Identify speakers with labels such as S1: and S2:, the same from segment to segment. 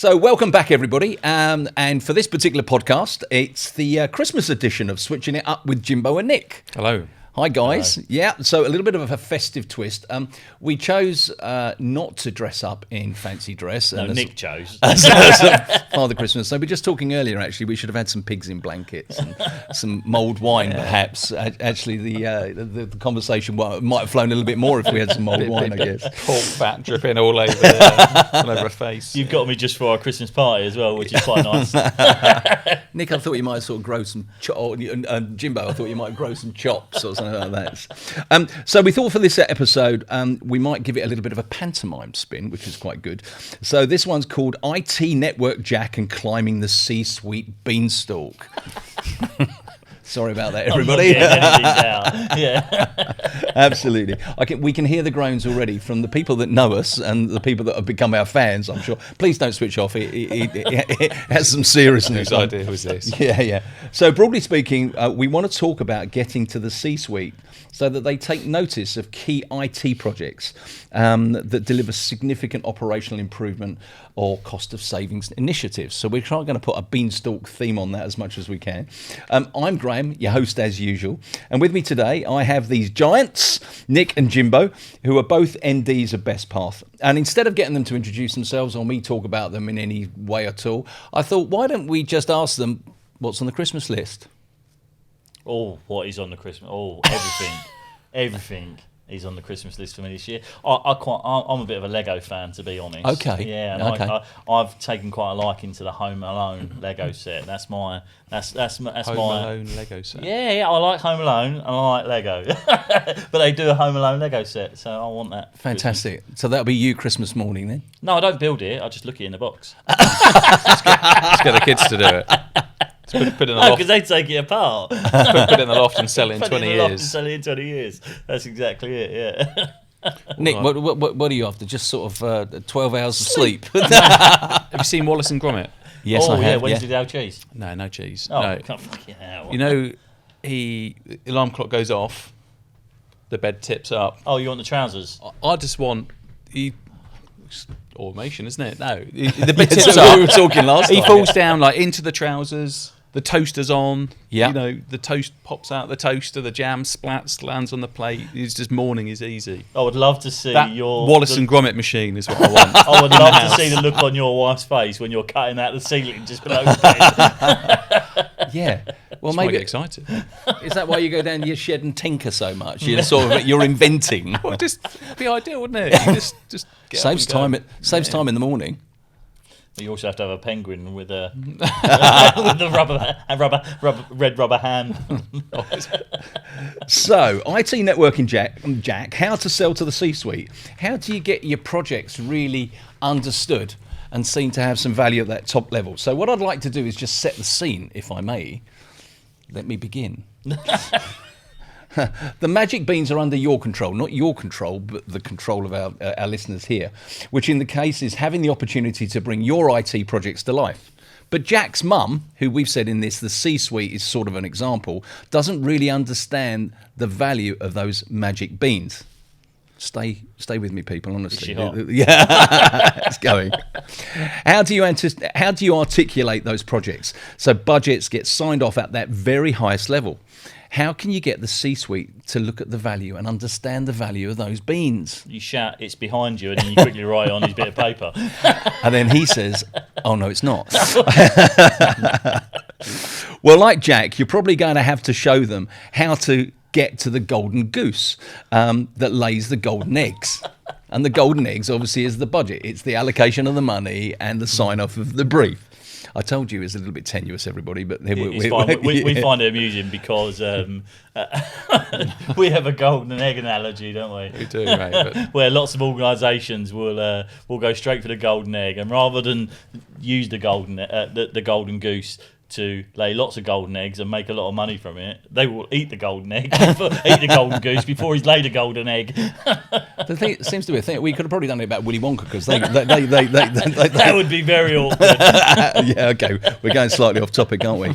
S1: So welcome back, everybody. And for this particular podcast, it's the Christmas edition of Switching It Up with Jimbo and Nick.
S2: Hello.
S1: Hi, guys.
S2: Hello.
S1: Yeah, so a little bit of a festive twist. We chose not to dress up in fancy dress.
S3: No, Nick chose.
S1: Father Christmas. So we were just talking earlier, actually, we should have had some pigs in blankets and some mulled wine, perhaps. Actually, the conversation might have flown a little bit more if we had some mulled wine, I guess.
S2: Pork fat dripping all over her face.
S3: You've got me just for our Christmas party as well, which is quite nice.
S1: Nick, I thought you might sort of grow some Jimbo, I thought you might grow some chops or something like that. So we thought for this episode we might give it a little bit of a pantomime spin, which is quite good. So this one's called IT Network Jack and Climbing the C-Suite Beanstalk. Sorry about that, everybody.
S3: Yeah.
S1: Absolutely. We can hear the groans already from the people that know us and the people that have become our fans, I'm sure. Please don't switch off. It has some seriousness.
S2: Whose idea was this?
S1: Yeah. So broadly speaking, we want to talk about getting to the C-suite so that they take notice of key IT projects that deliver significant operational improvement or cost of savings initiatives. So we're going to put a beanstalk theme on that as much as we can. I'm Graham, your host as usual. And with me today, I have these giants, Nick and Jimbo, who are both MDs of Best Path. And instead of getting them to introduce themselves or me talk about them in any way at all, I thought, why don't we just ask them what's on the Christmas list?
S3: Oh, what is on the Christmas? Oh, everything is on the Christmas list for me this year. I'm a bit of a Lego fan, to be honest.
S1: Okay.
S3: Yeah, and
S1: okay.
S3: I've taken quite a liking to the Home Alone Lego set. That's my
S2: Home Alone Lego set.
S3: Yeah, I like Home Alone and I like Lego. But they do a Home Alone Lego set, so I want that.
S1: Fantastic.
S3: Christmas.
S1: So that'll be you Christmas morning then?
S3: No, I don't build it. I just look it in the box.
S2: Let's get the kids to do it. Put it in the loft.
S3: Because they take it apart.
S2: Put it in the loft and sell it in
S3: Put
S2: 20
S3: it in the loft and
S2: years.
S3: sell it in 20 years. That's exactly it, yeah.
S1: Nick, what are you after? Just sort of 12 hours of sleep?
S2: Have you seen Wallace and Gromit?
S1: Yes, I have.
S3: Yeah, Wednesday without cheese.
S2: No cheese.
S3: Oh,
S2: No.
S3: fucking hell.
S2: You know, the alarm clock goes off, the bed tips up.
S3: Oh, you want the trousers?
S2: I just want... It's automation, isn't it? No. The bed tips up.
S1: We were talking last
S2: He
S1: time.
S2: falls down like into the trousers. The toaster's on.
S1: Yeah.
S2: You know, the toast pops out the toaster. The jam splats, lands on the plate. It's just morning is easy.
S3: I would love to see
S2: That
S3: your...
S2: Wallace and Gromit machine is what I want.
S3: I would love to see the look on your wife's face when you're cutting out the ceiling just below the bed.
S1: Yeah. Well,
S2: That's why I
S1: maybe
S2: get excited.
S1: is that why you go down to your shed and tinker so much? You're inventing.
S2: Well, just be ideal, wouldn't it? You just get up
S1: Saves
S2: and go.
S1: time. It saves time in the morning.
S3: You also have to have a penguin with a with the red rubber hand.
S1: So, IT networking, Jack. How to sell to the C-suite? How do you get your projects really understood and seen to have some value at that top level? So, what I'd like to do is just set the scene, if I may. Let me begin. The magic beans are under your control, not your control, but the control of our listeners here, which in the case is having the opportunity to bring your IT projects to life. But Jack's mum, who we've said in this, the C-suite is sort of an example, doesn't really understand the value of those magic beans. Stay with me, people, honestly.
S3: Is she hot?
S1: Yeah, it's going. How do you articulate those projects so budgets get signed off at that very highest level? How can you get the C-suite to look at the value and understand the value of those beans?
S3: You shout, "It's behind you," and then you quickly write on his bit of paper.
S1: And then he says, "Oh no, it's not." Well, like Jack, you're probably going to have to show them how to get to the golden goose that lays the golden eggs. And the golden eggs obviously is the budget. It's the allocation of the money and the sign-off of the brief. I told you it's a little bit tenuous, everybody, but
S3: It's fine. We find it amusing because we have a golden egg analogy, don't we?
S2: We do, mate. But
S3: Where lots of organisations will go straight for the golden egg, and rather than use the golden goose to lay lots of golden eggs and make a lot of money from it, they will eat the golden egg, eat the golden goose before he's laid a golden egg.
S1: The thing, it seems to be a thing. We could have probably done it about Willy Wonka because they
S3: That would be very awkward.
S1: yeah, okay. We're going slightly off topic, aren't we?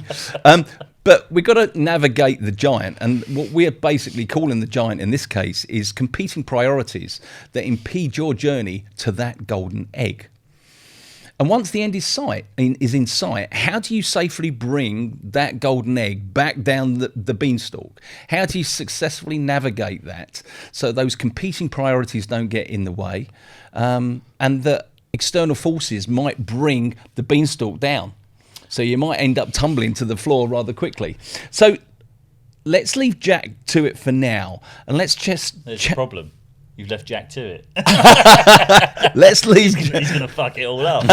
S1: But we've got to navigate the giant. And what we're basically calling the giant in this case is competing priorities that impede your journey to that golden egg. And once the end is in sight, how do you safely bring that golden egg back down the beanstalk? How do you successfully navigate that so those competing priorities don't get in the way, and that external forces might bring the beanstalk down? So you might end up tumbling to the floor rather quickly. So let's leave Jack to it for now, and let's just...
S3: There's a problem. You've left Jack to it.
S1: Let's leave...
S3: He's going to fuck it all up.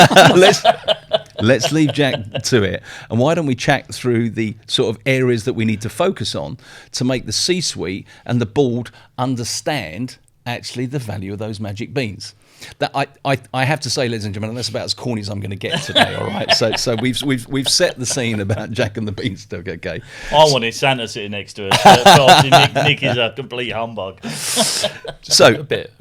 S1: Let's leave Jack to it. And why don't we chat through the sort of areas that we need to focus on to make the C-suite and the board understand actually the value of those magic beans. That I have to say, ladies and gentlemen, that's about as corny as I'm going to get today. All right, so we've set the scene about Jack and the Beanstalk. Okay.
S3: I wanted Santa sitting next to us, but obviously Nick is a complete humbug.
S1: So
S2: a bit.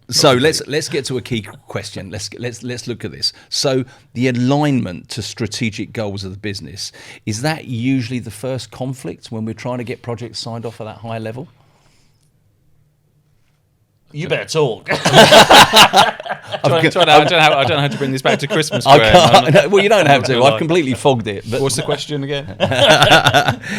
S1: So let's get to a key question. Let's look at this. So the alignment to strategic goals of the business, is that usually the first conflict when we're trying to get projects signed off at that high level?
S3: You better talk.
S2: I don't know how to bring this back to Christmas.
S1: Well, you don't have to. I've completely fogged it. But
S2: what's the question again?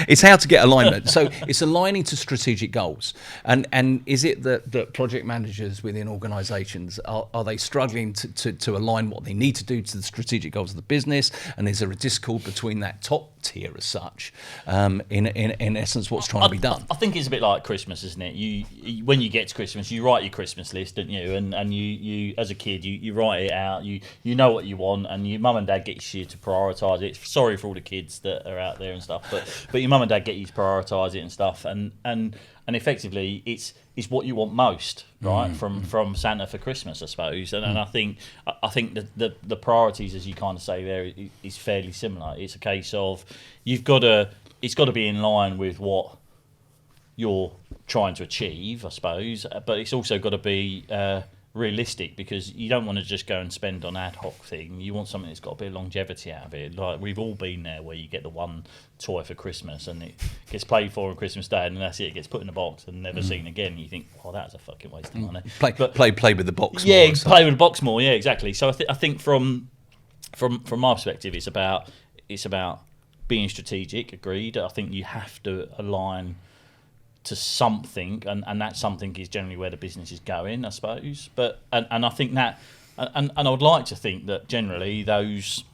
S1: It's how to get alignment. So it's aligning to strategic goals. And is it that project managers within organisations, are they struggling to align what they need to do to the strategic goals of the business? And is there a discord between that top tier as such, in essence, what's trying to be done?
S3: I think it's a bit like Christmas, isn't it? You when you get to Christmas, you write your Christmas list, don't you? And you as a kid, you write it out. You know what you want, and your mum and dad get you to prioritise it. Sorry for all the kids that are out there and stuff, but your mum and dad get you to prioritise it and stuff. And effectively, it's what you want most, right? From Santa for Christmas, I suppose. And I think the priorities, as you kind of say there, is fairly similar. It's a case of it's got to be in line with what you're trying to achieve, I suppose, but it's also got to be realistic, because you don't want to just go and spend on ad hoc thing. You want something that's got a bit of longevity out of it. Like, we've all been there, where you get the one toy for Christmas and it gets played for on Christmas Day, and then that's it. It gets put in a box and never seen again. You think, oh, that was a fucking waste of money.
S1: Play with the box.
S3: Yeah,
S1: more,
S3: play with the box more. Yeah, exactly. So I think from my perspective, it's about being strategic. Agreed. I think you have to align to something, and that something is generally where the business is going, I suppose. But and I think that, and I would like to think that generally those,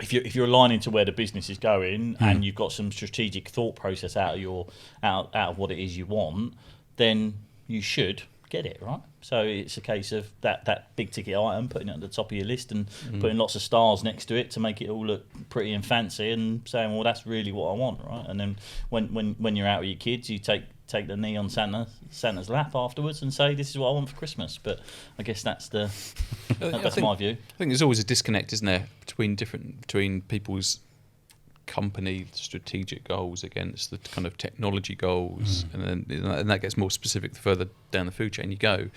S3: if you're aligning to where the business is going, and you've got some strategic thought process out of what it is you want, then you should get it right. So it's a case of that big ticket item, putting it at the top of your list and putting lots of stars next to it to make it all look pretty and fancy, and saying, well, that's really what I want, right? And then when you're out with your kids, you take the knee on Santa's lap afterwards and say, this is what I want for Christmas. But I guess that's my view.
S2: I think there's always a disconnect, isn't there, between people's company strategic goals against the kind of technology goals, and that gets more specific the further down the food chain you go.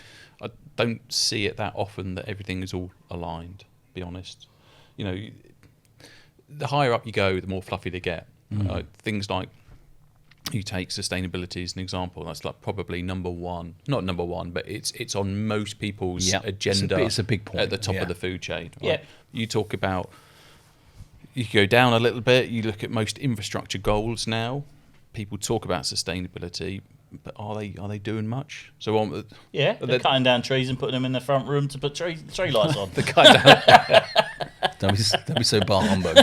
S2: I don't see it that often that everything is all aligned, to be honest. You know, the higher up you go, the more fluffy they get. Things like, you take sustainability as an example, that's like probably not number one, but it's on most people's agenda.
S1: It's a big point
S2: at the top of the food chain. Right?
S3: Yeah.
S2: You talk about, you go down a little bit, you look at most infrastructure goals now. People talk about sustainability, but are they doing much? So
S3: they're cutting down trees and putting them in the front room to put tree lights on.
S1: The cut down. Don't be so bar humbug.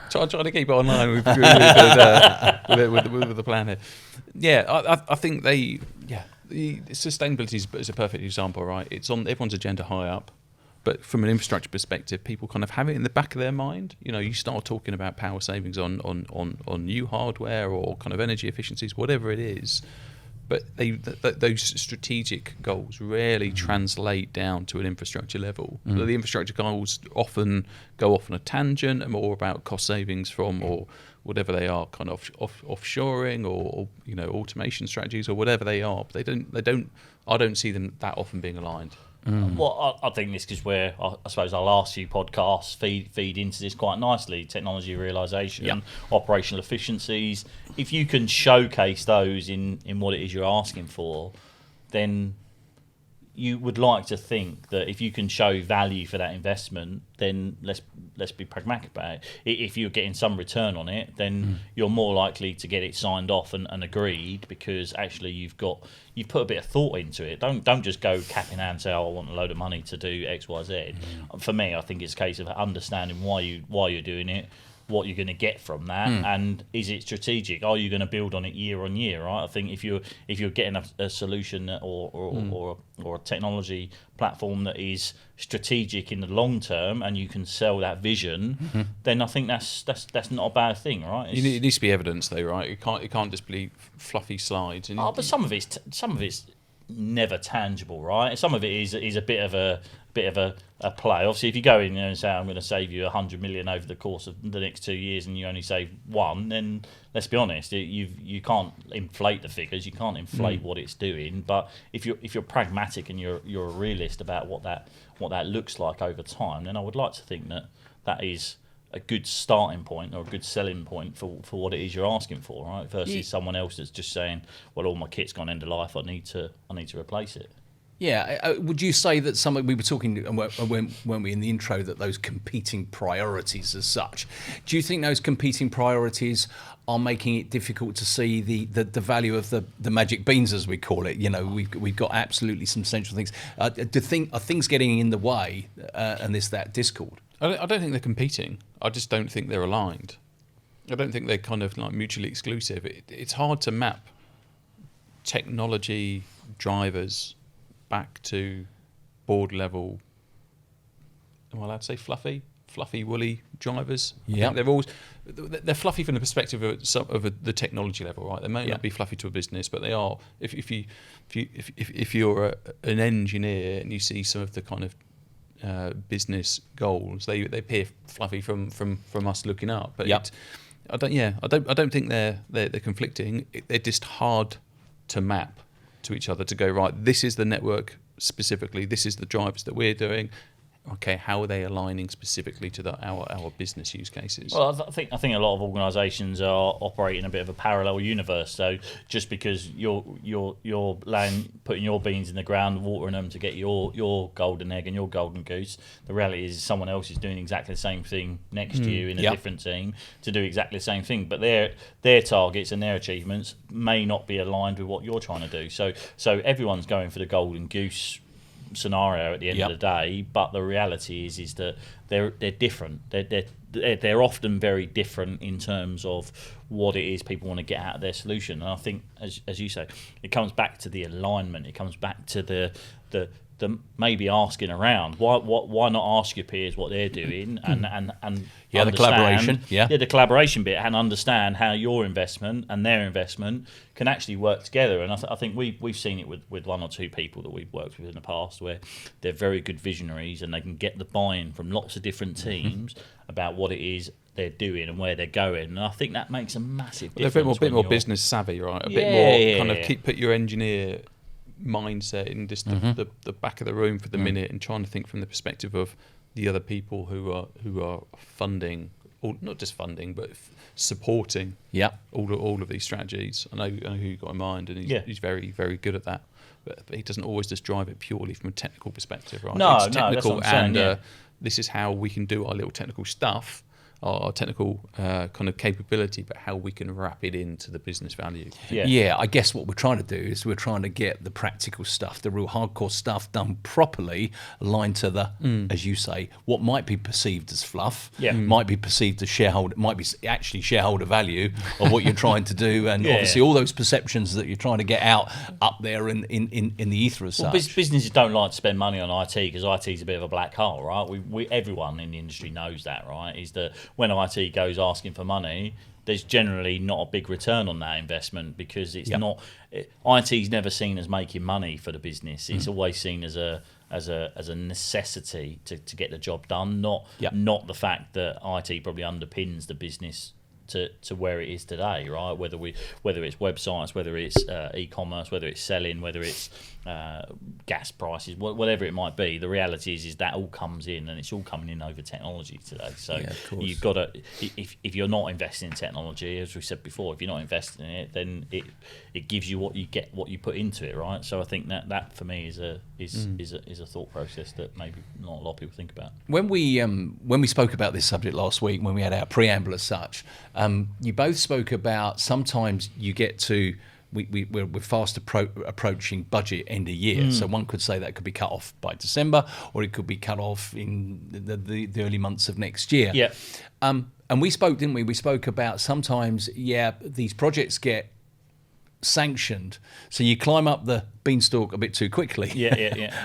S2: Trying to keep it online with the plan here. Yeah, I think the sustainability is a perfect example, right? It's on everyone's agenda high up, but from an infrastructure perspective, people kind of have it in the back of their mind. You know, you start talking about power savings on new hardware or kind of energy efficiencies, whatever it is. But those strategic goals rarely translate down to an infrastructure level. So the infrastructure goals often go off on a tangent and more about cost savings from, or whatever they are, kind of offshoring or automation strategies or whatever they are. But they don't. I don't see them that often being aligned.
S3: Well, I think this is where I suppose our last few podcasts feed into this quite nicely. Technology realisation, operational efficiencies. If you can showcase those in what it is you're asking for, then you would like to think that if you can show value for that investment, then let's be pragmatic about it. If you're getting some return on it, then you're more likely to get it signed off and agreed, because actually you've put a bit of thought into it. Don't just go cap in hand and say, oh, I want a load of money to do X, Y, Z. For me, I think it's a case of understanding why you're doing it, what you're going to get from that, and is it strategic? Are you going to build on it year on year? Right. I think if you're getting a solution or a technology platform that is strategic in the long term, and you can sell that vision, then I think that's not a bad thing, right?
S2: It needs to be evidence, though, right? It can't just be fluffy slides.
S3: But some of it's never tangible, right? Some of it is a bit of a play. Obviously, if you go in there and say, I'm going to save you 100 million over the course of the next 2 years, and you only save one, then let's be honest, you can't inflate the figures, you can't inflate what it's doing. But if you're pragmatic and you're a realist about what that looks like over time, then I would like to think that is a good starting point or a good selling point for what it is you're asking for, right? Versus someone else that's just saying, well, all my kit's gone end of life, I need to replace it.
S1: Yeah, would you say that we were talking when we in the intro, that those competing priorities as such? Do you think those competing priorities are making it difficult to see the value of the magic beans, as we call it? You know, we've got absolutely some central things. Are things getting in the way, and that discord?
S2: I don't think they're competing. I just don't think they're aligned. I don't think they're kind of like mutually exclusive. It's hard to map technology drivers back to board level. Am I allowed to say fluffy, woolly drivers?
S1: Yeah,
S2: they're fluffy from the perspective of the technology level, right? They may not be fluffy to a business, but they are. If you're an engineer and you see some of the kind of business goals, they appear fluffy from us looking up. But I don't think they're conflicting. They're just hard to map to each other, to go, right, this is the network specifically, this is the drivers that we're doing. Okay, how are they aligning specifically to our business use cases?
S3: Well, I think a lot of organisations are operating a bit of a parallel universe. So just because you're putting your beans in the ground, watering them to get your golden egg and your golden goose, the reality is someone else is doing exactly the same thing next to you in a different team to do exactly the same thing. But their targets and their achievements may not be aligned with what you're trying to do. So everyone's going for the golden goose scenario at the end of the day, but the reality is that they're different. They're often very different in terms of what it is people want to get out of their solution. And I think, as you say, it comes back to the alignment. It comes back to the maybe asking around. Why not ask your peers what they're doing and
S1: the collaboration,
S3: the collaboration bit, and understand how your investment and their investment can actually work together. And I think we've seen it with one or two people that we've worked with in the past, where they're very good visionaries and they can get the buy-in from lots of different teams about what it is they're doing and where they're going. And I think that makes a massive difference.
S2: They're a bit more business savvy, right? A bit more kind of put your engineer mindset in just the back of the room for the minute, and trying to think from the perspective of the other people who are funding, or not just funding, but supporting all of these strategies. I know who you got in mind, and he's very, very good at that. But he doesn't always just drive it purely from a technical perspective, right?
S3: No,
S2: it's technical,
S3: that's what I'm saying,
S2: this is how we can do our little technical stuff, our technical kind of capability, but how we can wrap it into the business value.
S1: I guess what we're trying to do is we're trying to get the practical stuff, the real hardcore stuff, done properly, aligned to the, as you say, what might be perceived as fluff, might be perceived as might be actually shareholder value of what you're trying to do, and obviously all those perceptions that you're trying to get out up there in the ether as such.
S3: Businesses don't like to spend money on IT because IT is a bit of a black hole, right? We everyone in the industry knows that, right? Is that when IT goes asking for money, there's generally not a big return on that investment, because it's not. IT's never seen as making money for the business. It's always seen as a necessity to get the job done, not the fact that IT probably underpins the business to where it is today, right? Whether it's websites, whether it's e-commerce, whether it's selling, whether it's gas prices, whatever it might be. The reality is that all comes in, and it's all coming in over technology today. So you've got to, if you're not investing in technology, as we said before, if you're not investing in it, then it gives you what you get, what you put into it, right? So I think that for me is a thought process that maybe not a lot of people think about.
S1: When we spoke about this subject last week, when we had our preamble as such, you both spoke about sometimes you get to we're fast approaching budget end of year, so one could say that could be cut off by December, or it could be cut off in the early months of next year.
S3: Yeah.
S1: And we spoke, didn't we? We spoke about sometimes, these projects get sanctioned, so you climb up the beanstalk a bit too quickly,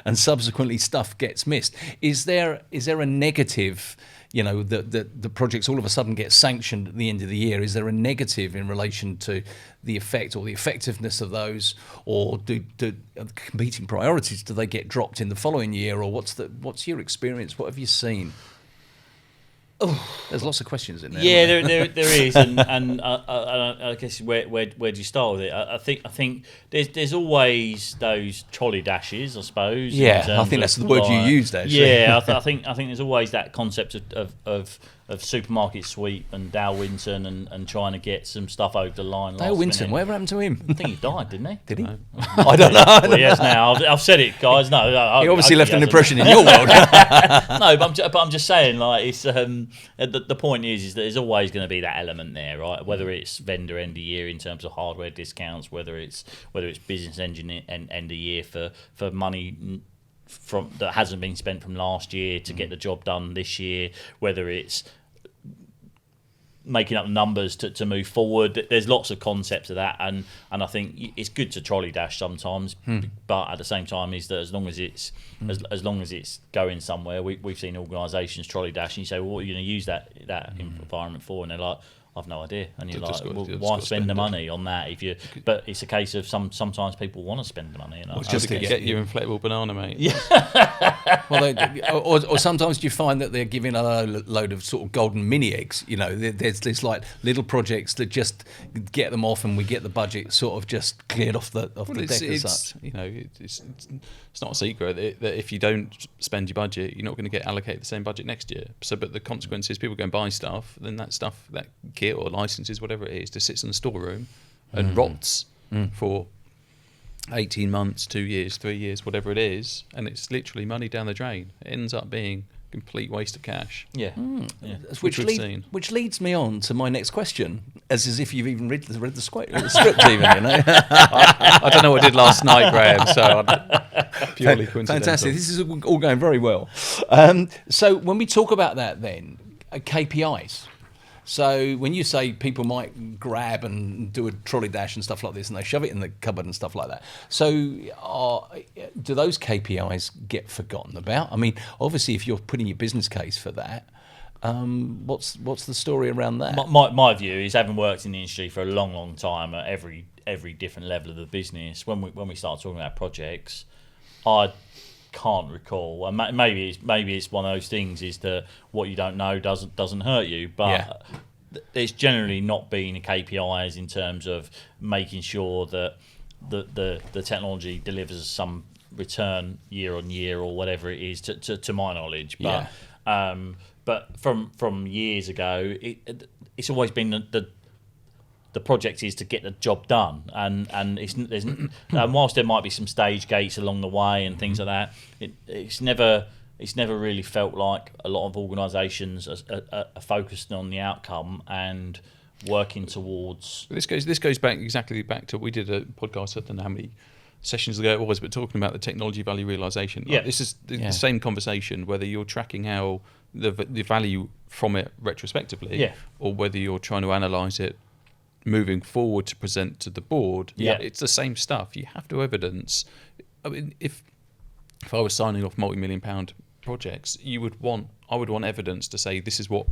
S1: and subsequently stuff gets missed. Is there a negative? The projects all of a sudden get sanctioned at the end of the year. Is there a negative in relation to the effect or the effectiveness of those, or do competing priorities, do they get dropped in the following year, or what's your experience? What have you seen? There's lots of questions in there.
S3: Yeah, there is, and I guess where do you start with it? I think there's always those trolley dashes, I suppose.
S1: Yeah, I think that's the word you used, actually.
S3: Yeah, I think there's always that concept of Supermarket Sweep and Dale Winton and trying to get some stuff over the line.
S1: Dale Winton, whatever happened to him?
S3: I think he died, didn't he?
S1: Did he? No. I don't know.
S3: Well, yes, now I've said it, guys. No,
S1: he obviously left an impression in your world.
S3: No, but I'm just saying, like, it's the point is that there's always going to be that element there, right? Whether it's vendor end of year in terms of hardware discounts, whether it's business end of year for money from that hasn't been spent from last year to get the job done this year, whether it's making up numbers to move forward. There's lots of concepts of that, and I think it's good to trolley dash sometimes, but at the same time is that as long as it's as long as it's going somewhere, we've seen organisations trolley dash, and you say, well, what are you going to use that environment for? And they're like, I've no idea, and you're like, well, why spend the money on that if you? But it's a case of sometimes people want to spend the money.
S2: It's just to get your inflatable banana, mate.
S3: Yeah.
S1: Well, or sometimes you find that they're giving a load of sort of golden mini eggs. There's like little projects that just get them off, and we get the budget sort of just cleared off the deck as such.
S2: It's not a secret that if you don't spend your budget, you're not going to get allocated the same budget next year. So, but the consequence is people go and buy stuff, then that stuff, that kit or licenses, whatever it is, just sits in the storeroom and rots for 18 months, 2 years, 3 years, whatever it is, and it's literally money down the drain. It ends up being a complete waste of cash.
S3: Yeah.
S1: Which leads me on to my next question, as if you've even read the script even,
S2: I don't know what I did last night, Graham, so purely coincidental.
S1: Fantastic. This is all going very well. So when we talk about that then, KPIs. So when you say people might grab and do a trolley dash and stuff like this, and they shove it in the cupboard and stuff like that, so do those KPIs get forgotten about? I mean, obviously, if you're putting your business case for that, what's the story around that?
S3: My view is, having worked in the industry for a long time at every different level of the business, when we start talking about projects, I can't recall, and maybe it's one of those things, is that what you don't know doesn't hurt you, but it's generally not been KPIs in terms of making sure that the technology delivers some return year on year or whatever it is, to my knowledge. But from years ago, it's always been the project is to get the job done, and and whilst there might be some stage gates along the way and things like that, it's never really felt like a lot of organisations are focused on the outcome and working towards.
S2: This goes back to, we did a podcast, I don't know how many sessions ago it was, but talking about the technology value realisation.
S3: Yeah.
S2: This is the same conversation, whether you're tracking how the value from it retrospectively, or whether you're trying to analyse it moving forward to present to the board. It's the same stuff. You have to evidence. I mean, if I was signing off multi-million-pound projects, I would want evidence to say this is what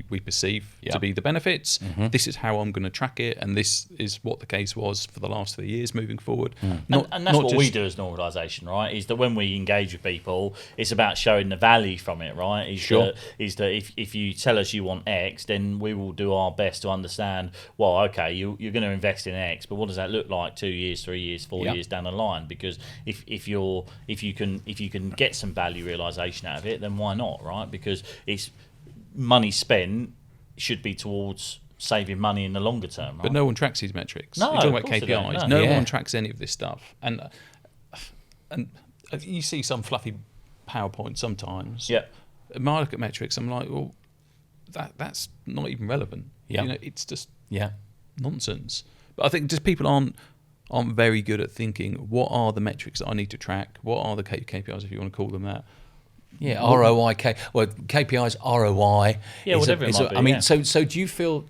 S2: we perceive to be the benefits. This is how I'm going to track it, and this is what the case was for the last 3 years moving forward.
S3: And that's what we do as an organisation, right? Is that when we engage with people, it's about showing the value from it, right? Is that if you tell us you want X, then we will do our best to understand. Well, okay, you're going to invest in X, but what does that look like 2 years, 3 years, 4 years down the line? Because if you can get some value realisation out of it, then why not, right? Because it's money spent should be towards saving money in the longer term, right?
S2: But no one tracks these metrics.
S3: No,
S2: you're talking
S3: of
S2: about
S3: course they don't,
S2: KPIs.
S3: no.
S2: No one tracks any of this stuff, and you see some fluffy PowerPoint sometimes.
S3: Yeah.
S2: Market metrics. I'm like, well, that's not even relevant.
S1: Yeah.
S2: You know, it's just nonsense. But I think just people aren't very good at thinking, what are the metrics that I need to track? What are the KPIs, if you want to call them that?
S1: Yeah, ROI, KPIs, ROI.
S3: Yeah, whatever it might be.
S1: I mean, so do you feel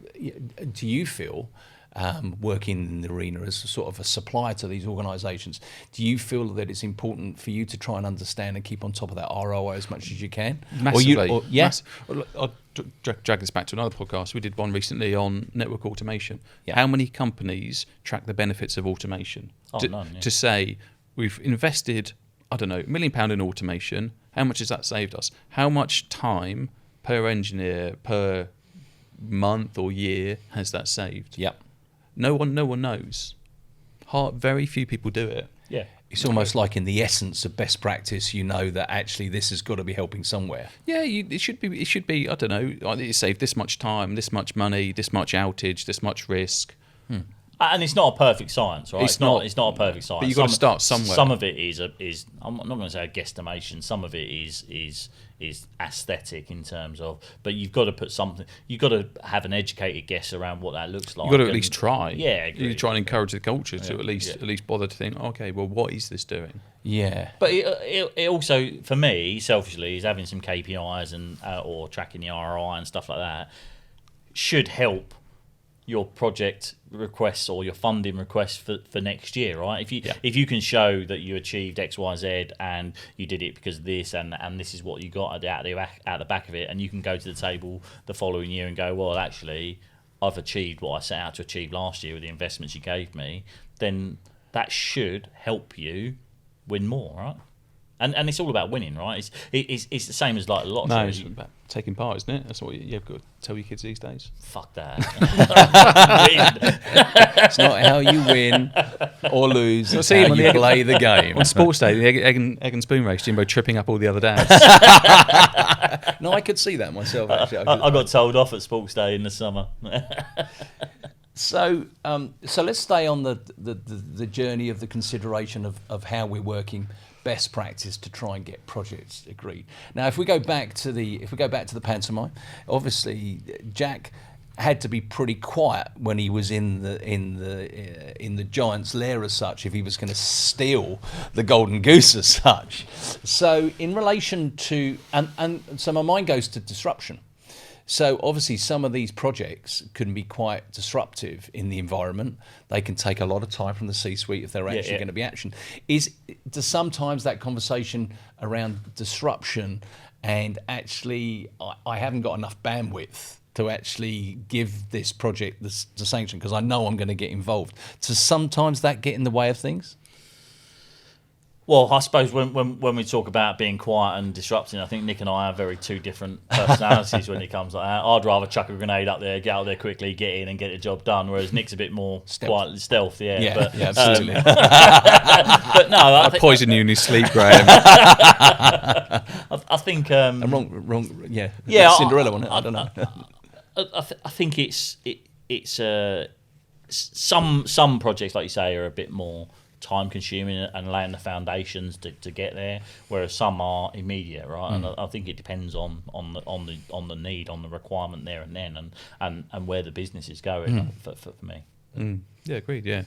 S1: working in the arena as a sort of a supplier to these organisations, do you feel that it's important for you to try and understand and keep on top of that ROI as much as you can?
S2: Massively. I'll drag this back to another podcast. We did one recently on network automation.
S1: Yeah.
S2: How many companies track the benefits of automation?
S3: None, yeah.
S2: To say, we've invested, I don't know, £1 million in automation. How much has that saved us? How much time per engineer, per month or year has that saved?
S1: Yep.
S2: No one knows. Very few people do it.
S3: Yeah.
S1: It's almost like in the essence of best practice, you know that actually this has got to be helping somewhere.
S2: Yeah, it should be. I don't know. You save this much time, this much money, this much outage, this much risk.
S3: And it's not a perfect science, right? It's not a perfect science.
S2: But you've got to start somewhere.
S3: Some of it is I'm not going to say a guesstimation. Some of it is aesthetic in terms of, but you've got to put something. You've got to have an educated guess around what that looks like.
S2: You've got to at least try.
S3: Yeah, agree.
S2: You try and encourage the culture to at least bother to think, okay, well, what is this doing?
S1: Yeah.
S3: But it also, for me, selfishly, is having some KPIs and or tracking the ROI and stuff like that should help your project requests or your funding requests for next year, right? If you can show that you achieved X, Y, Z and you did it because of this and this is what you got out the back of it, and you can go to the table the following year and go, well, actually, I've achieved what I set out to achieve last year with the investments you gave me, then that should help you win more, right? And it's all about winning, right? It's the same as like a lot
S2: No,
S3: of
S2: it's about taking part, isn't it? That's what you've got to tell your kids these days.
S3: Fuck that.
S1: It's not how you win or lose, it's how you play the game.
S2: On sports day, the egg and spoon race, Jimbo tripping up all the other dads.
S1: No, I could see that myself, actually.
S3: I got told off at sports day in the summer.
S1: So let's stay on the journey of the consideration of how we're working best practice to try and get projects agreed. Now, if we go back to the pantomime, obviously Jack had to be pretty quiet when he was in the giant's lair as such, if he was going to steal the golden goose as such. So in relation to and so my mind goes to disruption. So obviously some of these projects can be quite disruptive in the environment. They can take a lot of time from the C-suite if they're actually going to be actioned. Does sometimes that conversation around disruption and actually I haven't got enough bandwidth to actually give this project the sanction because I know I'm going to get involved. Does sometimes that get in the way of things?
S3: Well, I suppose when we talk about being quiet and disrupting, I think Nick and I are very two different personalities when it comes like that. I'd rather chuck a grenade up there, get out there quickly, get in and get the job done, whereas Nick's a bit more quiet, stealth,
S1: Yeah, absolutely.
S3: But no,
S2: I poison you in your sleep, Graham.
S3: I think...
S1: I'm wrong, yeah.
S3: Yeah,
S1: Cinderella, wasn't it? I don't know.
S3: I think it's some projects, like you say, are a bit more time consuming and laying the foundations to get there, whereas some are immediate, right? And I think it depends on the need, on the requirement there and then, and where the business is going for me.
S2: Yeah, agreed. Yeah,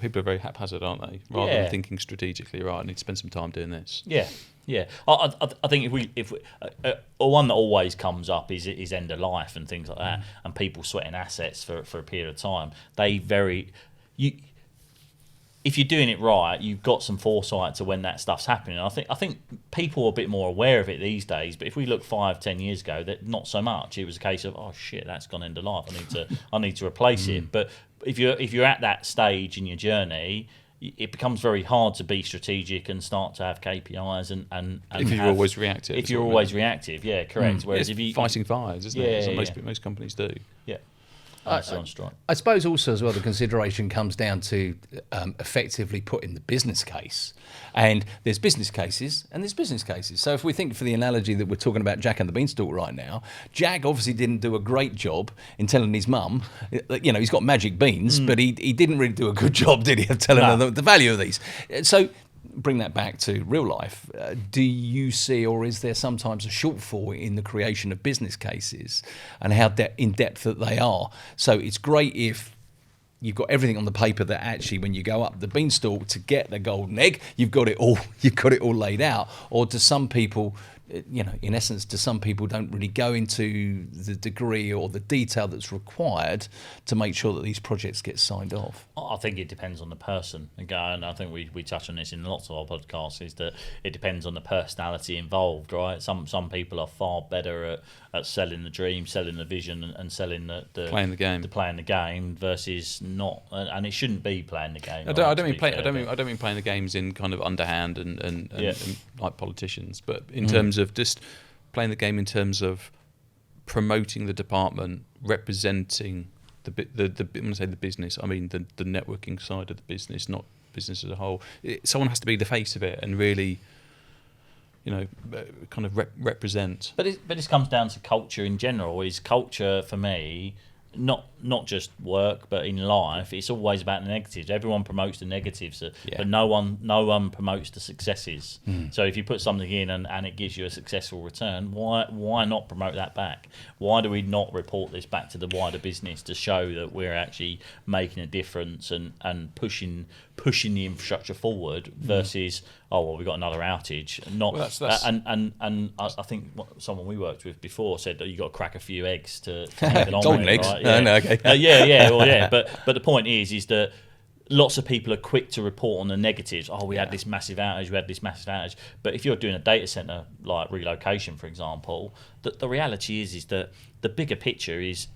S2: people are very haphazard, aren't they? Rather than thinking strategically, right, I need to spend some time doing this.
S3: Yeah. I think if we one that always comes up is end of life and things like that, and people sweating assets for a period of time. if you're doing it right, you've got some foresight to when that stuff's happening. I think people are a bit more aware of it these days. But if we look 5-10 years ago, that not so much. It was a case of, oh shit, that's gone end of life. I need to replace it. But if you're at that stage in your journey, it becomes very hard to be strategic and start to have KPIs and
S2: if you're always reactive.
S3: If you're always reactive, yeah, correct. Whereas if you
S2: fighting fires, isn't it? That's what most companies do.
S3: Yeah. On strike.
S1: I suppose also as well the consideration comes down to effectively putting the business case. And there's business cases and there's business cases. So if we think for the analogy that we're talking about Jack and the Beanstalk right now, Jack obviously didn't do a great job in telling his mum, he's got magic beans, but he didn't really do a good job, did he, of telling her the value of these. So bring that back to real life. Do you see, or is there sometimes a shortfall in the creation of business cases and how in depth that they are? So it's great if you've got everything on the paper that actually, when you go up the beanstalk to get the golden egg, you've got it all laid out. Or do some people, in essence, some people don't really go into the degree or the detail that's required to make sure that these projects get signed off?
S3: I think it depends on the person. Again, I think we touch on this in lots of our podcasts, is that it depends on the personality involved, right? Some people are far better at selling the dream, selling the vision, and selling the
S2: playing the game,
S3: playing the game versus not. And it shouldn't be playing the game.
S2: I don't mean playing the games in kind of underhand and like politicians, but in terms of just playing the game in terms of promoting the department, representing when I say the business, I mean the networking side of the business, not business as a whole. Someone has to be the face of it and really, kind of represent.
S3: But this comes down to culture in general. Is culture for me not just work, but in life, it's always about the negatives. Everyone promotes the negatives, but no one promotes the successes. So if you put something in and it gives you a successful return, why not promote that back? Why do we not report this back to the wider business to show that we're actually making a difference and pushing the infrastructure forward versus we've got another outage. And I think someone we worked with before said that you got to crack a few eggs to make an omelette,
S1: eggs.
S3: right?
S1: No, okay.
S3: But the point is that lots of people are quick to report on the negatives. We had this massive outage. But if you're doing a data center like relocation, for example, the reality is that the bigger picture is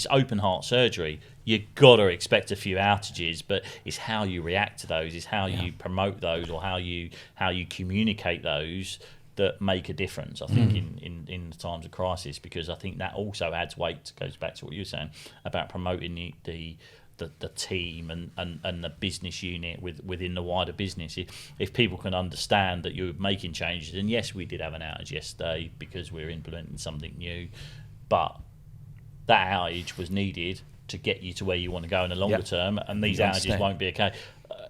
S3: open heart surgery. You gotta expect a few outages, but it's how you react to those, is how you promote those, or how you communicate those that make a difference. I think in times of crisis, because I think that also adds weight. Goes back to what you were saying about promoting the team and the business unit within the wider business. If people can understand that you're making changes, and yes, we did have an outage yesterday because we're implementing something new, but that outage was needed to get you to where you want to go in the longer term, and these outages won't be okay.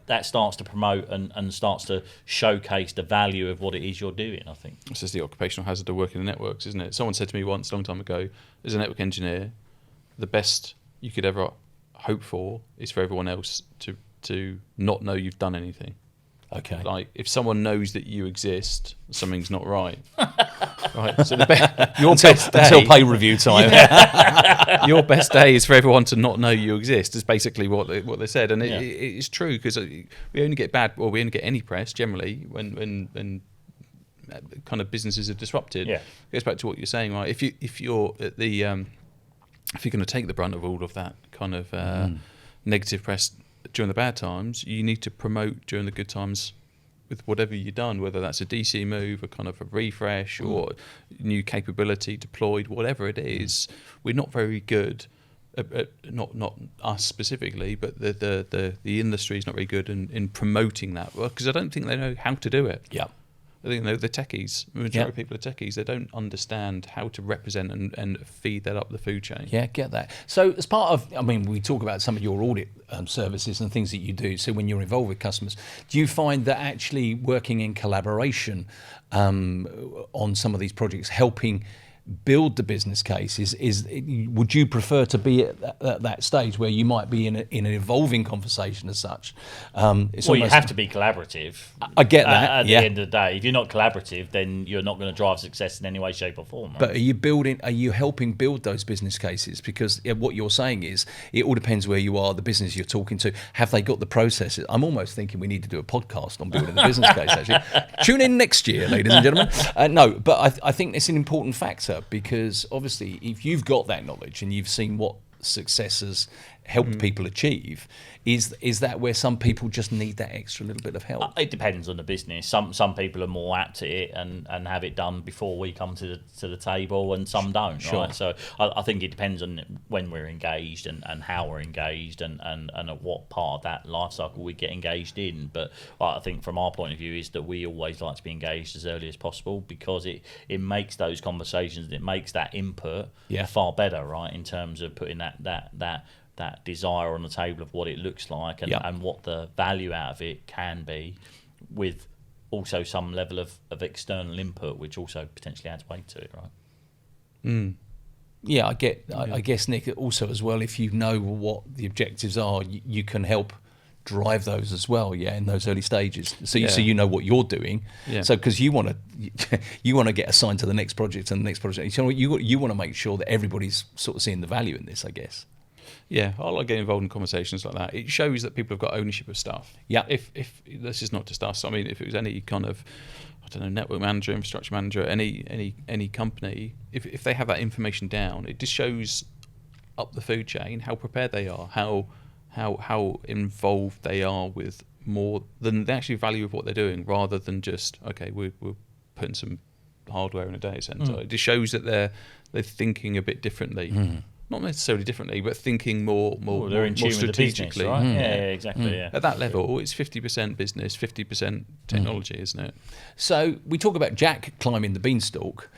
S3: That starts to promote and starts to showcase the value of what it is you're doing, I think.
S2: It's just the occupational hazard of working in networks, isn't it? Someone said to me once, a long time ago, as a network engineer, the best you could ever hope for is for everyone else to not know you've done anything.
S1: Okay.
S2: Like, if someone knows that you exist, something's not right. Right. So
S1: until pay review time.
S2: Your best day is for everyone to not know you exist. Is basically what they said, and it's true, because we only get any press generally when kind of businesses are disrupted. It goes back to what you're saying, right? If you're at the if you're going to take the brunt of all of that kind of negative press during the bad times, you need to promote during the good times with whatever you've done, whether that's a DC move, a kind of a refresh, or new capability deployed, whatever it is. We're not very good, not us specifically, but the industry is not very good in promoting that work, because I don't think they know how to do it.
S1: Yeah.
S2: I think the techies, the majority of people are techies, they don't understand how to represent and feed that up the food chain.
S1: Yeah, get that. So as part of, we talk about some of your audit services and things that you do. So when you're involved with customers, do you find that actually working in collaboration on some of these projects, helping build the business case? Would you prefer to be at that stage where you might be in an evolving conversation as such?
S3: You have to be collaborative.
S1: I get that.
S3: At the end of the day, if you're not collaborative, then you're not going to drive success in any way, shape, or form. Right?
S1: But are you helping build those business cases? Because what you're saying is it all depends where you are, the business you're talking to. Have they got the processes? I'm almost thinking we need to do a podcast on building the business case, actually. Tune in next year, ladies and gentlemen. No, but I think it's an important factor, because obviously if you've got that knowledge and you've seen what success has helped people achieve, is that where some people just need that extra little bit of help?
S3: It depends on the business. Some people are more apt at it and have it done before we come to the table, and some don't.
S1: Sure.
S3: Right? So I think it depends on when we're engaged and how we're engaged and at what part of that life cycle we get engaged in. But I think from our point of view is that we always like to be engaged as early as possible, because it makes those conversations, it makes that input far better, right? In terms of putting that desire on the table of what it looks like and what the value out of it can be, with also some level of external input, which also potentially adds weight to it, right?
S1: Yeah, I guess, Nick, also as well, if you know what the objectives are, you can help drive those as well, in those early stages. So you know what you're doing. Yeah. So because you want to get assigned to the next project and the next project. So you want to make sure that everybody's sort of seeing the value in this, I guess.
S2: Yeah, I like getting involved in conversations like that. It shows that people have got ownership of stuff.
S1: Yeah.
S2: If this is not just us, I mean, if it was any kind of, I don't know, network manager, infrastructure manager, any company, if they have that information down, it just shows up the food chain how prepared they are, how involved they are with more than the actual value of what they're doing, rather than just, okay, we're putting some hardware in a data center. It just shows that they're thinking a bit differently. Not necessarily differently, but thinking more
S3: they're in tune
S2: strategically.
S3: With the business, right? Yeah, exactly. Yeah.
S2: At that level, it's 50% business, 50% technology, isn't it?
S1: So we talk about Jack climbing the beanstalk.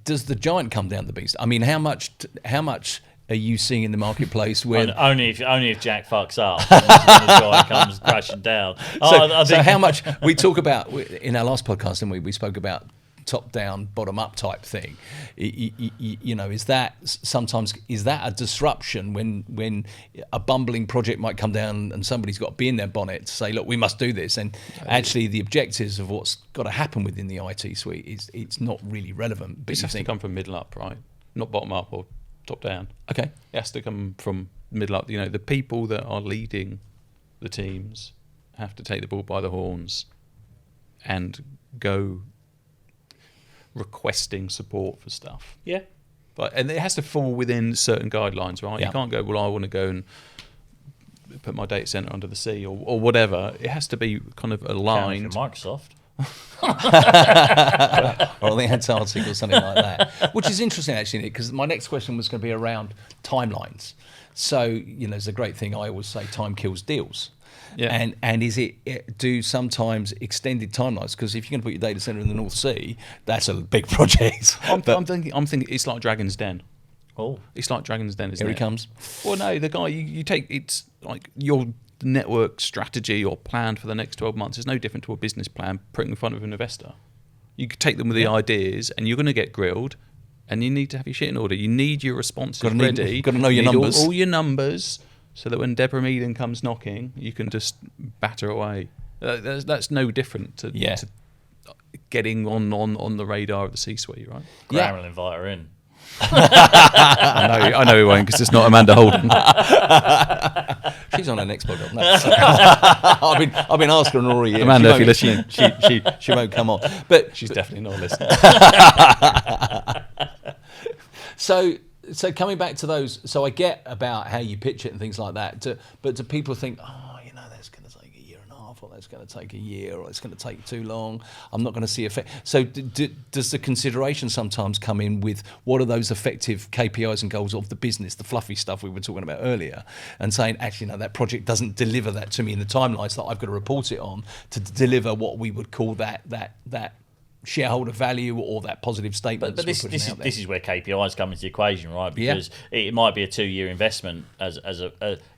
S1: Does the giant come down the beanstalk? I mean, how much are you seeing in the marketplace where
S3: only if Jack fucks up, and the guy comes crashing down?
S1: So how much we talk about in our last podcast, and we spoke about top down, bottom up type thing. Is that a disruption when a bumbling project might come down and somebody's got to be in their bonnet to say, look, we must do this, and actually the objectives of what's got to happen within the IT suite it's not really relevant. But
S2: it has to come from middle up, right? Not bottom up or top down.
S1: Okay.
S2: It has to come from middle up. The people that are leading the teams have to take the bull by the horns and go requesting support for stuff.
S3: Yeah.
S2: And it has to fall within certain guidelines, right? Yeah. You can't go, well, I want to go and put my data center under the sea or whatever. It has to be kind of aligned.
S3: Microsoft.
S1: Or the Antarctic or something like that. Which is interesting, actually, because my next question was going to be around timelines. So, there's a great thing I always say, time kills deals. Yeah. And do sometimes extended timelines, because if you're going to put your data center in the North Sea, that's a big project.
S2: I'm thinking it's like Dragon's Den.
S3: Oh,
S2: it's like Dragon's Den, isn't it?
S1: Here he comes.
S2: Well, no, the guy you take, it's like your network strategy or plan for the next 12 months is no different to a business plan put in front of an investor. You could take them with the ideas, and you're going to get grilled, and you need to have your shit in order. You need your responses ready.
S1: You've got to know your numbers.
S2: All your numbers. So that when Deborah Meaden comes knocking, you can just batter away. That's no different to getting on the radar of the C-suite, right?
S3: Graham will invite her in.
S2: I know he won't, because it's not Amanda Holden.
S1: She's on her next podcast. No, I've been asking her all year.
S2: Amanda, if you're listening,
S1: she won't come on. But
S2: she's definitely not listening.
S1: So coming back to those, so I get about how you pitch it and things like that, but do people think, that's going to take a year and a half, or that's going to take a year, or it's going to take too long, I'm not going to see effect. So does the consideration sometimes come in with what are those effective KPIs and goals of the business, the fluffy stuff we were talking about earlier, and saying, actually, no, that project doesn't deliver that to me in the timelines that I've got to report it on to deliver what we would call that shareholder value or that positive statement.
S3: But this is where KPIs come into the equation, right? Because it might be a 2-year investment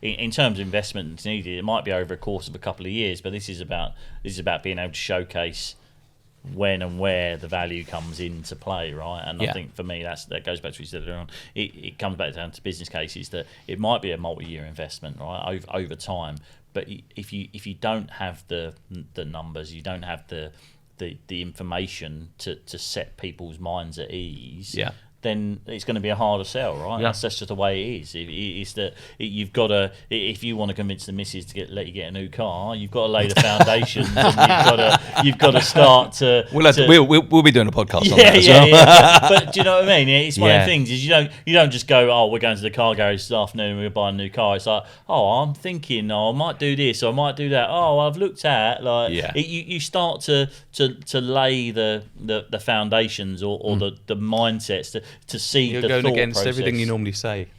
S3: in terms of investment that's needed. It might be over a course of a couple of years, but this is about being able to showcase when and where the value comes into play, right? And I think for me that goes back to what you said earlier on. It comes back down to business cases that it might be a multi-year investment, right, over time. But if you don't have the numbers, you don't have the information to set people's minds at ease, then it's going to be a harder sell, right? That's just the way it is. It's that you've got to, if you want to convince the missus to let you get a new car, you've got to lay the foundations, and you've got to start to.
S1: We'll be doing a podcast on that as well.
S3: But do you know what I mean? It's one of the things is you don't just go, oh, we're going to the car garage this afternoon and we're buying a new car. It's like, oh, I'm thinking, I might do this or I might do that. Oh, I've looked at you start to lay the foundations or the mindsets to see
S2: You're
S3: the
S2: going
S3: thought
S2: against
S3: process.
S2: everything you normally say.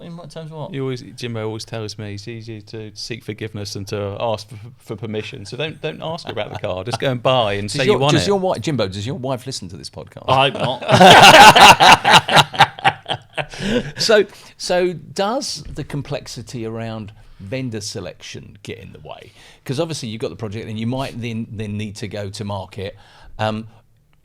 S3: In what terms of what?
S2: Jimbo always tells me it's easier to seek forgiveness than to ask for permission. So don't ask about the car. Just go and buy and say you want it.
S1: Jimbo, does your wife listen to this podcast?
S3: I hope
S1: So
S3: not.
S1: does the complexity around vendor selection get in the way? Because obviously you've got the project and you might then need to go to market.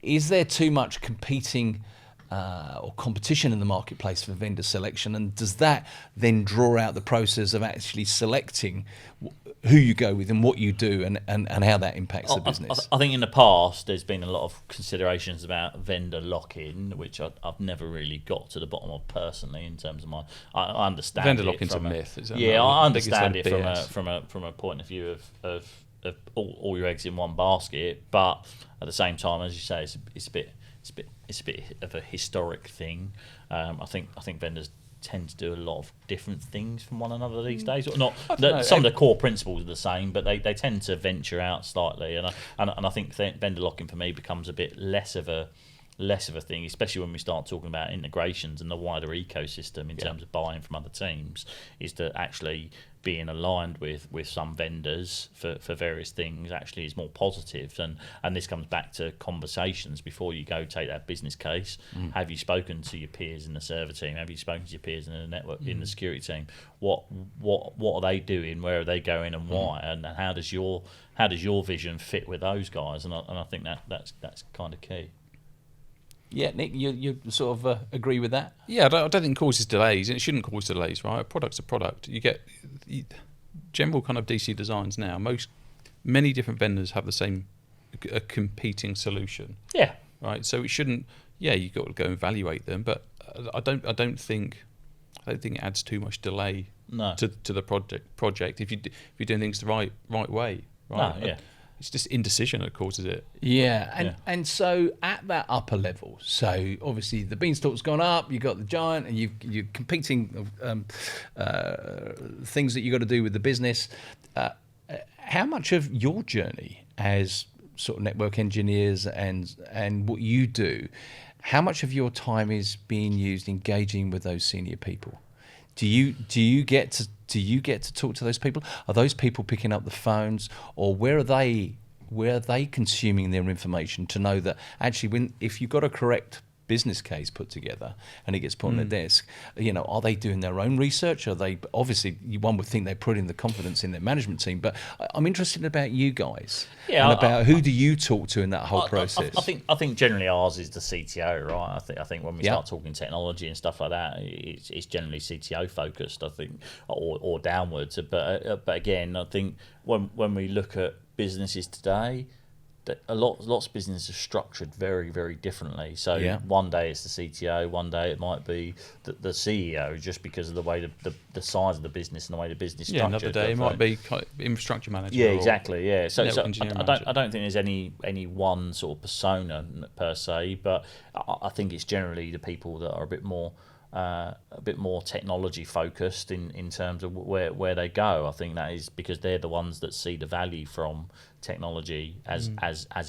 S1: Is there too much competing or competition in the marketplace for vendor selection, and does that then draw out the process of actually selecting who you go with and what you do and how that impacts the business?
S3: I think in the past there's been a lot of considerations about vendor lock-in, which I've never really got to the bottom of personally. In terms of I understand
S2: vendor lock-in's a myth.
S3: I understand it from a point of view of all your eggs in one basket, but at the same time, as you say, it's a bit of a historic thing. I think vendors tend to do a lot of different things from one another these days. Some of the core principles are the same, but they tend to venture out slightly. And I think vendor locking for me becomes a bit less of a thing, especially when we start talking about integrations and the wider ecosystem in terms of buying from other teams, is that actually being aligned with some vendors for various things actually is more positive. And this comes back to conversations before you go take that business case. Have you spoken to your peers in the server team? Have you spoken to your peers in the network, in the security team? What are they doing? Where are they going and why? And how does your vision fit with those guys? And I think that's kind of key.
S1: Yeah, Nick, you sort of agree with that?
S2: Yeah, I don't think it causes delays, and it shouldn't cause delays, right? A product's a product. You get general kind of DC designs now. Many different vendors have the same competing solution.
S3: Yeah.
S2: Right. So it shouldn't. Yeah, you've got to go and evaluate them, but I don't think it adds too much delay to the project if you're doing things the right way. Right.
S3: No, yeah.
S2: It's just indecision that causes it.
S1: Yeah, and so at that upper level, so obviously the Beanstalk's gone up, you've got the Giant, and you're competing things that you've got to do with the business. How much of your journey as sort of network engineers and what you do, how much of your time is being used engaging with those senior people? Do you get to talk to those people? Are those people picking up the phones, or where are they consuming their information to know that actually if you've got a correct business case put together and it gets put on their desk, are they doing their own research? Are they, obviously one would think they're putting the confidence in their management team, but I'm interested about you guys and about who do you talk to in that whole process?
S3: I think generally ours is the CTO, right? I think when we start talking technology and stuff like that, it's generally CTO focused, I think, or downwards. But again, I think when we look at businesses today, lots of businesses are structured very, very differently. So one day it's the CTO, one day it might be the CEO, just because of the way the size of the business and the way the business is structured.
S2: Another day it might be infrastructure manager.
S3: Yeah, exactly. Yeah. So I don't think there's any one sort of persona per se, but I think it's generally the people that are a bit more technology focused in terms of where they go. I think that is because they're the ones that see the value from technology as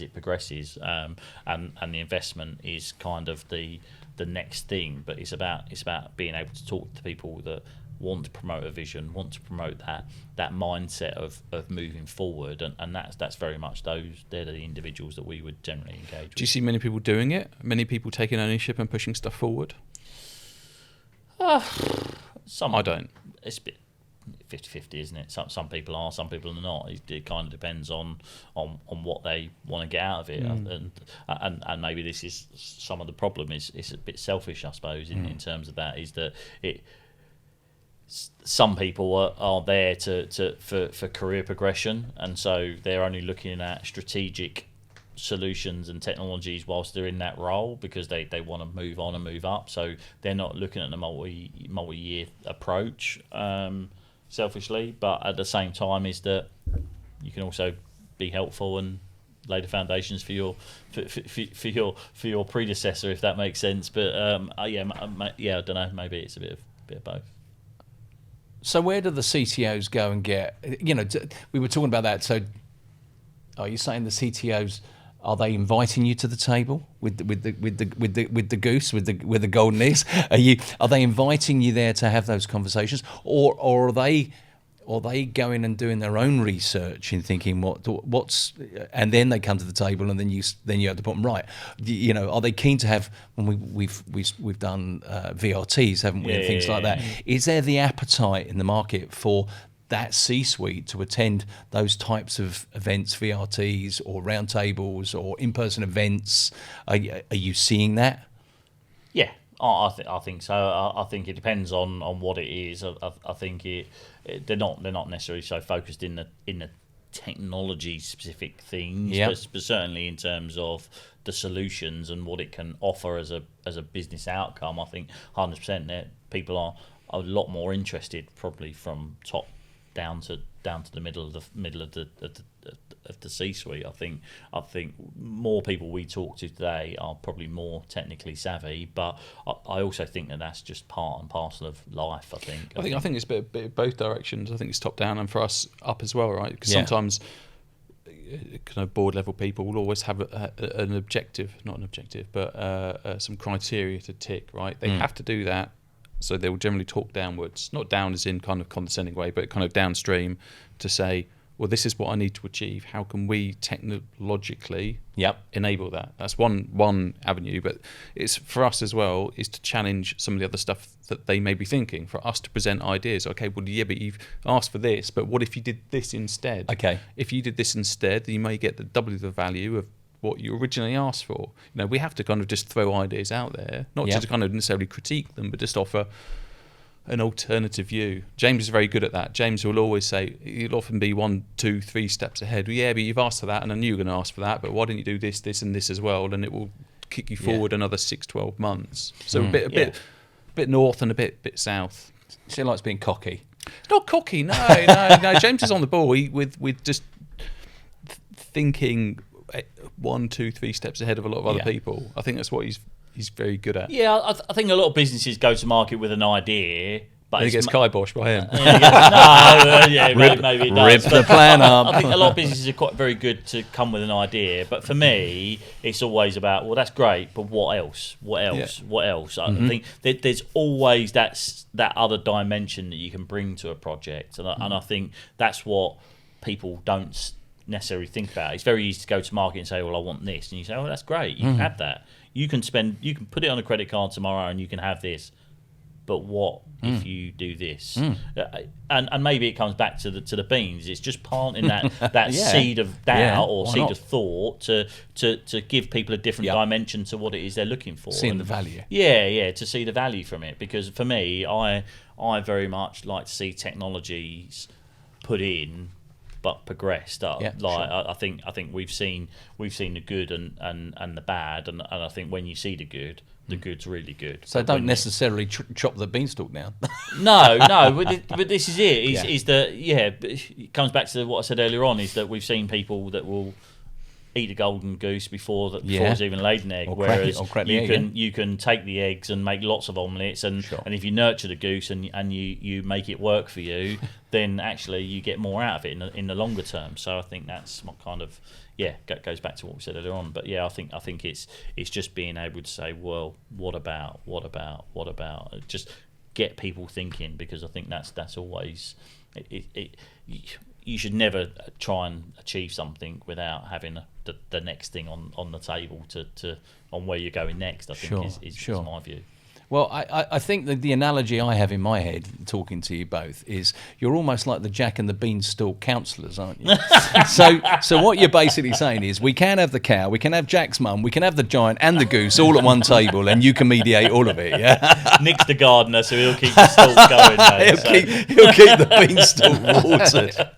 S3: it progresses, and the investment is kind of the next thing. But it's about being able to talk to people that want to promote a vision, want to promote that mindset of moving forward, and that's very much they're the individuals that we would generally engage with.
S2: Do you see many people doing it? Many people taking ownership and pushing stuff forward?
S3: Some
S2: I don't.
S3: It's a bit 50-50, isn't it? Some people are, some people are not. It kind of depends on what they want to get out of it, and maybe this is some of the problem. Is a bit selfish, I suppose, in terms of that. Is that some people are there for career progression, and so they're only looking at strategic solutions and technologies whilst they're in that role because they want to move on and move up. So they're not looking at the multi-year approach selfishly, but at the same time is that you can also be helpful and lay the foundations for your predecessor, if that makes sense. But I don't know, maybe it's a bit of both.
S1: So where do the CTOs go and get? We were talking about that. So, are you saying the CTOs, are they inviting you to the table with the goose, with the golden eggs? Are they inviting you there to have those conversations, or are they going and doing their own research and thinking what's, and then they come to the table and then you have to put them right? Are they keen to have? When we've done VRTs, haven't we, and things like that? Is there the appetite in the market for that C-suite to attend those types of events, VRTs or roundtables or in-person events? Are you seeing that?
S3: Yeah, I think so. I think it depends on what it is. I think they're not necessarily so focused in the technology specific things, but certainly in terms of the solutions and what it can offer as a business outcome. I think 100% that people are a lot more interested, probably from top down to the middle of the C-suite. I think more people we talk to today are probably more technically savvy, but I also think that's just part and parcel of life. I think
S2: it's a bit both directions. I think it's top down and for us up as well, right? Because sometimes kind of board level people will always have an objective, not an objective, but some criteria to tick, right? They have to do that. So they will generally talk downwards, not down as in kind of condescending way, but kind of downstream to say, well, this is what I need to achieve. How can we technologically enable that? That's one avenue, but it's for us as well is to challenge some of the other stuff that they may be thinking, for us to present ideas. Okay, well, yeah, but you've asked for this, but what if you did this instead?
S1: Okay.
S2: If you did this instead, you may get double the value of what you originally asked for. We have to kind of just throw ideas out there, not just to kind of necessarily critique them, but just offer an alternative view. James is very good at that. James will always say, he'll often be 1, 2, 3 steps ahead. Well, yeah, but you've asked for that, and I knew you were going to ask for that, but why didn't you do this, and this as well? And it will kick you forward another 6, 12 months. So a bit north and a bit south.
S1: She likes being cocky.
S2: Not cocky, no. James is on the ball with just thinking 1, 2, 3 steps ahead of a lot of other people. I think that's what he's very good at.
S3: Yeah, I think a lot of businesses go to market with an idea, but
S2: it gets kiboshed by him.
S3: Maybe it does.
S1: Rip the plan up.
S3: I think a lot of businesses are quite very good to come with an idea, but for me, it's always about, well, that's great, but what else? What else? I think there's always that other dimension that you can bring to a project, and I think that's what people don't necessarily think about. It's very easy to go to market and say, well, I want this, and you say, oh, that's great, you can have that. You can put it on a credit card tomorrow and you can have this, but what if you do this? And maybe it comes back to the beans. It's just planting that seed of doubt or seed of thought to give people a different dimension to what it is they're looking for.
S1: Seeing the value.
S3: To see the value from it. Because for me, I very much like to see technologies put in but progressed up. I think we've seen the good and the bad, and I think when you see the good's really good.
S1: So don't necessarily chop the beanstalk down.
S3: No, but this is it. Is that it comes back to what I said earlier on. Is that we've seen people that will eat a golden goose before it's even laid an egg. Whereas you can take the eggs and make lots of omelettes, and if you nurture the goose and you make it work for you, then actually you get more out of it in the longer term. So I think that's what kind of goes back to what we said earlier on. But I think it's just being able to say, well, what about? Just get people thinking, because I think that's always it. You should never try and achieve something without having the next thing on the table to on where you're going next. I think is my view.
S1: Well, I think that the analogy I have in my head, talking to you both, is you're almost like the Jack and the Beanstalk counsellors, aren't you? so what you're basically saying is we can have the cow, we can have Jack's mum, we can have the giant and the goose all at one table, and you can mediate all of it, yeah?
S3: Nick's the gardener, so he'll keep the stalk going, mate.
S1: He'll keep the beanstalk watered.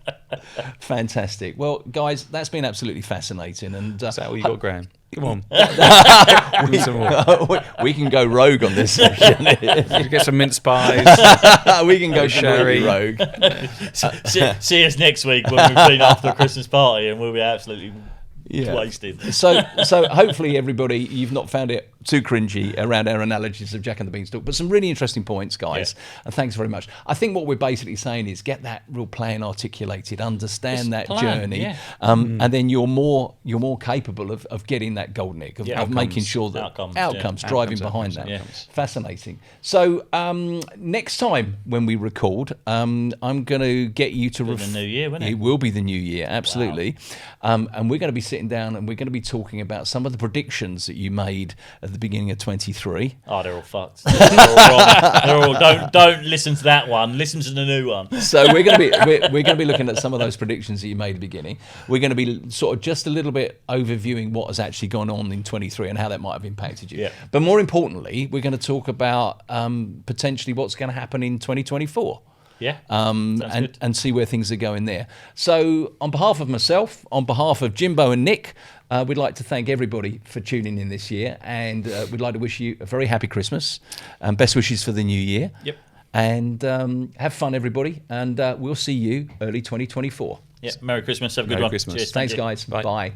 S1: Fantastic. Well, guys, that's been absolutely fascinating. And
S2: Is that all you got, Graham? Come on.
S1: we,
S2: some more.
S1: we can go rogue on this section.
S2: Get some mince pies.
S1: We can go
S2: sherry.
S1: rogue.
S3: See us next week when we've been after the Christmas party, and we'll be absolutely wasted.
S1: So hopefully everybody, you've not found it too cringy around our analogies of Jack and the Beanstalk, but some really interesting points, guys. And thanks very much. I think what we're basically saying is get that real plan articulated, understand that journey, and then you're more capable of getting that golden egg, of making sure that outcomes driving behind that. Yeah. Fascinating. So next time when we record, I'm going to get you to
S3: the new year, won't it?
S1: It will be the new year, absolutely. Wow. And we're going to be sitting down and we're going to be talking about some of the predictions that you made at the beginning of 23.
S3: Oh, they're all fucked. They're all wrong. Don't listen to that one. Listen to the new one.
S1: So we're going to be looking at some of those predictions that you made at the beginning. We're going to be sort of just a little bit overviewing what has actually gone on in 23 and how that might have impacted you.
S3: Yeah.
S1: But more importantly, we're going to talk about potentially what's going to happen in 2024.
S3: Yeah,
S1: and see where things are going there. So on behalf of myself, on behalf of Jimbo and Nick, we'd like to thank everybody for tuning in this year, and we'd like to wish you a very happy Christmas and best wishes for the new year.
S3: Yep.
S1: And have fun, everybody, and we'll see you early 2024.
S3: Yeah. Merry Christmas. Have a good
S2: Merry
S3: one.
S2: Christmas.
S3: Cheers.
S1: Thanks, guys.
S2: Bye.
S1: Bye.